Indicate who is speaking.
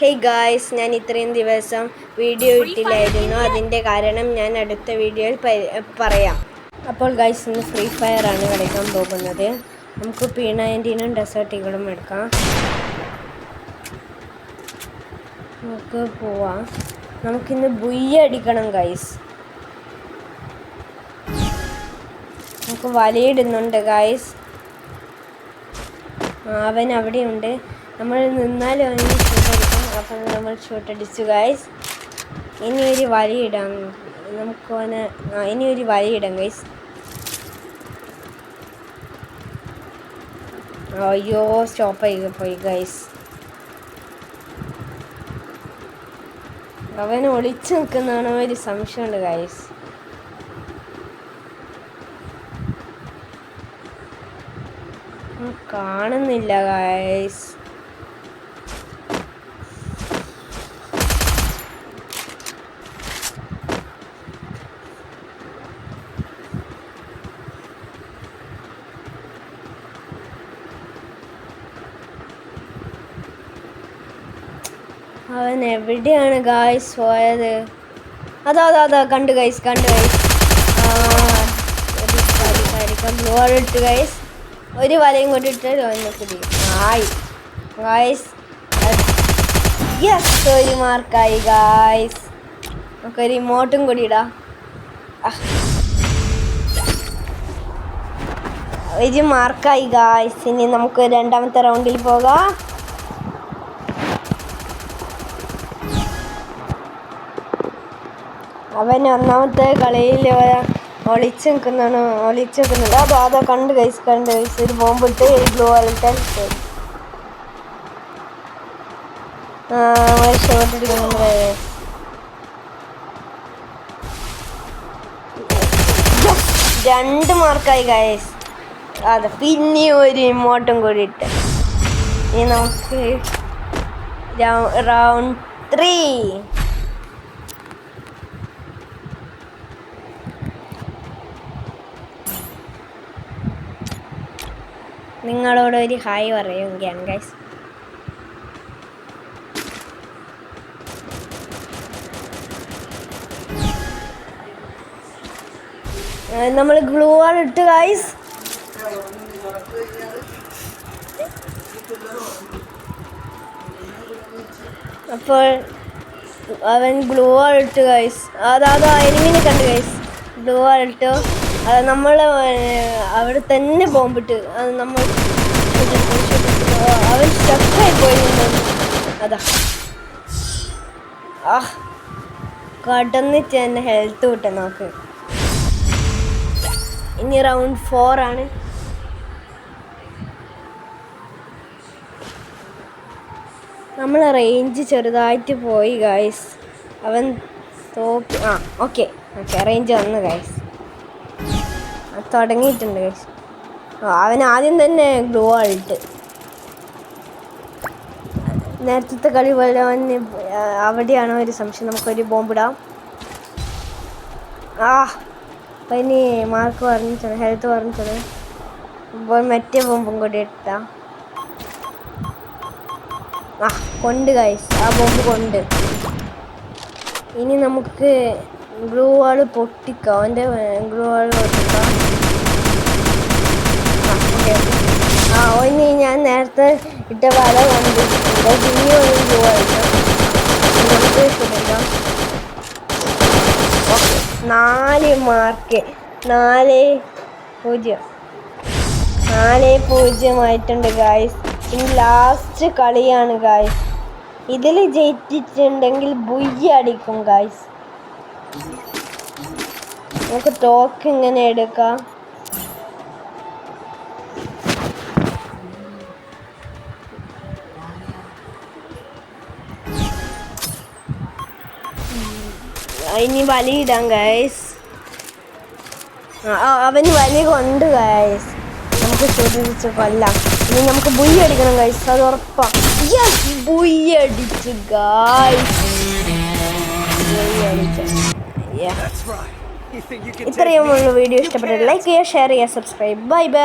Speaker 1: Hey guys, ഞാൻ ഇത്രയും ദിവസം വീഡിയോ ഇട്ടില്ലായിരുന്നു. അതിൻ്റെ കാരണം ഞാൻ അടുത്ത വീഡിയോയിൽ പറയാം. അപ്പോൾ ഗായ്സ്, ഇന്ന് ഫ്രീ ഫയർ ആണ് കളിക്കാൻ പോകുന്നത്. നമുക്ക് P90 ഡെസേർട്ട് ഈഗിളും എടുക്കാം. നമുക്ക് പോവാം. നമുക്കിന്ന് ബുയ്യ അടിക്കണം ഗായ്സ്. നമുക്ക് വലയിടുന്നുണ്ട് ഗായ്സ്. അവൻ അവിടെയുണ്ട്. നമ്മൾ നിന്നാലും അവന് ഷൂട്ടടിക്കും. അപ്പം നമ്മൾ ഷൂട്ടടിച്ചു ഗൈസ്. ഇനി ഒരു വലയിടാം. നമുക്ക് ഇനി ഒരു വലയിടാം ഗൈസ്. അയ്യോ, സ്റ്റോപ്പായി പോയി ഗൈസ്. അവൻ ഒളിച്ചു നിൽക്കുന്നതാണോ ഒരു സംശയമുണ്ട് ഗൈസ്. കാണുന്നില്ല ഗൈസ്. അവൻ എവിടെയാണ് ഗായ്സ് പോയത്? അതാ കണ്ടു ഗൈസ്. ബ്ലൂ ഇട്ട് ഗൈസ്. ഒരു വലയും കൊണ്ടിട്ട് കുടി ആയി ഗായ്സ്. യെസ്, ഒരു മാർക്കായി ഗായ്സ്. നമുക്കൊരു ഇമോട്ടും കൂടി ഇടാം. ഒരു മാർക്കായി ഗായ്സ്. ഇനി നമുക്ക് രണ്ടാമത്തെ റൗണ്ടിൽ പോകാം. അവൻ ഒന്നാമത്തെ കളിയിൽ ഒളിച്ചു നിൽക്കുന്നുണ്ട്. അതാ കണ്ട് ഗൈസ്. ഒരു ബോംബിട്ട് ബ്ലൂ വാലിട്ടാൽ ഷോട്ട് എടുക്കുന്നുണ്ട്. 2 മാർക്കായി ഗൈസ്. അതെ, പിന്നെ ഒരു ഇമോട്ടും കൂടി ഇട്ട്. ഇനി നമുക്ക് റൗണ്ട് 3. നിങ്ങളോട് ഒരു ഹായ് പറയുകയാണ് ഗൈസ്. നമ്മൾ ഗ്ലൂ വാൾ ഇട്ട് ഗൈസ്. അപ്പോൾ അവൻ ഗ്ലൂ വാൾ ഇട്ട് ഗൈസ്. അതാ എനിമിനെ കണ്ട് ഗൈസ്. ഗ്ലൂ വാൾ ഇട്ടു. അത് നമ്മൾ അവിടെ തന്നെ ബോംബിട്ട്. അത് നമ്മൾ അവൻ സ്റ്റക്കായി പോയി. അതാ കടന്നിട്ട് തന്നെ ഹെൽത്ത് കിട്ടാൻ നോക്ക്. ഇനി റൗണ്ട് 4 ആണ്. നമ്മൾ റേഞ്ച് ചെറുതായിട്ട് പോയി ഗൈസ്. അവൻ ഓക്കെ റേഞ്ച് വന്നു ഗൈസ്. തുടങ്ങിയിട്ടുണ്ട് ഗൈസ്. അവൻ ആദ്യം തന്നെ ഗ്ലൂ ആയിട്ട്. നേരത്തെ കളി പോലെ അവൻ അവിടെയാണോ ഒരു സംശയം. നമുക്കൊരു ബോംബിടാം. അപ്പം ഇനി മാർക്ക് പറഞ്ഞിട്ടുണ്ട്, ഹെൽത്ത് പറഞ്ഞിട്ടുണ്ട്. അപ്പോൾ മറ്റേ ബോംബും കൂടി ഇട്ടാം. കൊണ്ട് ഗൈസ്. ആ ബോംബ് കൊണ്ട് ഇനി നമുക്ക് ഗ്ലൂ വാള് പൊട്ടിക്കാം. അവൻ്റെ ഗ്ലൂ വാള് പൊട്ടിക്കാം. ഇനി ഞാൻ നേരത്തെ ഇട്ട വല കണ്ടിട്ടുണ്ട്. പിന്നെ ഒരു ഗ്ലൂ വാളിട്ട് നമുക്ക് ഇടാം. 4 മാർക്ക്. 4-0 ആയിട്ടുണ്ട് ഗായ്സ്. ഇനി ലാസ്റ്റ് കളിയാണ് ഗായ്സ്. ഇതിൽ ജയിച്ചിട്ടുണ്ടെങ്കിൽ ബുയ്യ അടിക്കും ഗായ്സ്. നമുക്ക് ടോക്ക് ഇങ്ങനെ എടുക്കാം. ഇനി വലിയിടാം ഗൈസ്. അവന് വലിയ കൊണ്ട് ഗൈസ്. നമുക്ക് ചുരിച്ച് കൊല്ലാം. ഇനി നമുക്ക് ബുയ്യ അടിക്കണം ഗൈസ്. അത് ഉറപ്പാണ്. യെസ്, ബുയ്യ അടിച്ചു ഗൈസ്. ഇത്രയുമുള്ള വീഡിയോ ഇഷ്ടപ്പെട്ടത് ലൈക്ക് ചെയ്യുക, ഷെയർ ചെയ്യുക, സബ്സ്ക്രൈബ്. Bye bye.